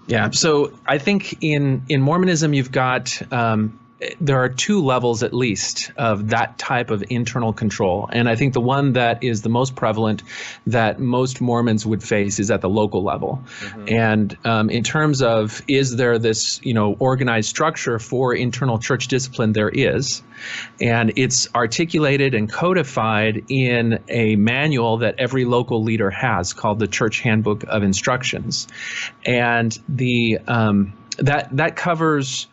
Yeah. So I think in Mormonism, you've got there are two levels at least of that type of internal control. And I think the one that is the most prevalent that most Mormons would face is at the local level. And in terms of, is there this, organized structure for internal church discipline? There is. And it's articulated and codified in a manual that every local leader has called the Church Handbook of Instructions. And that covers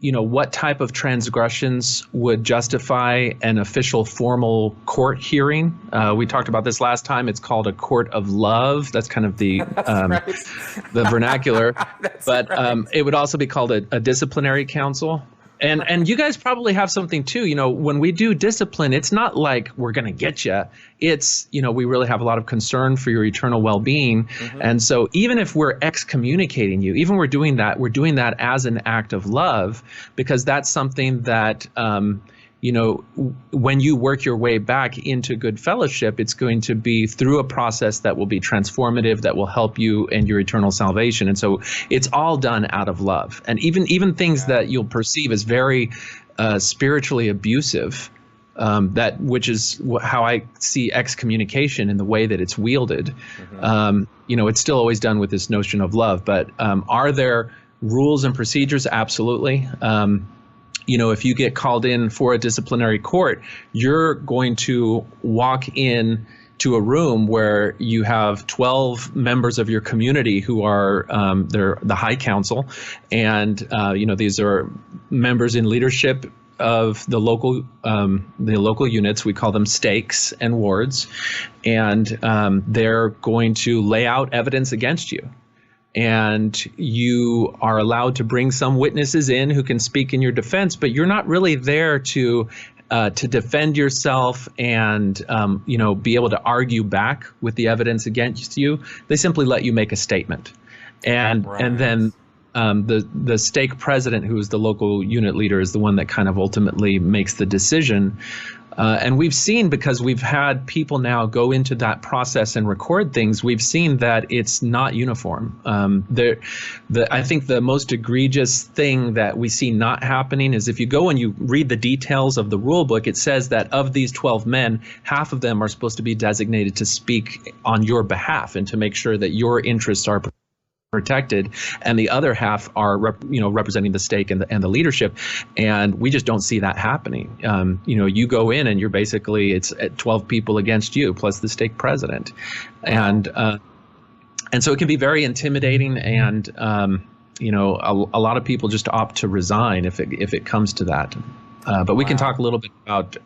what type of transgressions would justify an official formal court hearing. We talked about this last time. It's called a court of love. That's kind of the the vernacular. But it would also be called a disciplinary council. And you guys probably have something too. When we do discipline, it's not like we're going to get you. It's, we really have a lot of concern for your eternal well-being. And so even if we're excommunicating you, even we're doing that as an act of love, because that's something that, when you work your way back into good fellowship, it's going to be through a process that will be transformative, that will help you and your eternal salvation. And so it's all done out of love. And even things that you'll perceive as very spiritually abusive, which is how I see excommunication in the way that it's wielded. It's still always done with this notion of love. But are there rules and procedures? Absolutely. If you get called in for a disciplinary court, you're going to walk in to a room where you have 12 members of your community who are they're the high council, and these are members in leadership of the local units. We call them stakes and wards, and they're going to lay out evidence against you. And you are allowed to bring some witnesses in who can speak in your defense, but you're not really there to defend yourself and be able to argue back with the evidence against you. They simply let you make a statement, and then the stake president, who is the local unit leader, is the one that kind of ultimately makes the decision. And we've seen, because we've had people now go into that process and record things, we've seen that it's not uniform. I think the most egregious thing that we see not happening is if you go and you read the details of the rule book, it says that of these 12 men, half of them are supposed to be designated to speak on your behalf and to make sure that your interests are protected, and the other half are representing the stake and the leadership, and we just don't see that happening. You go in and it's 12 people against you plus the stake president, and so it can be very intimidating, and a lot of people just opt to resign if it comes to that. But we can talk a little bit about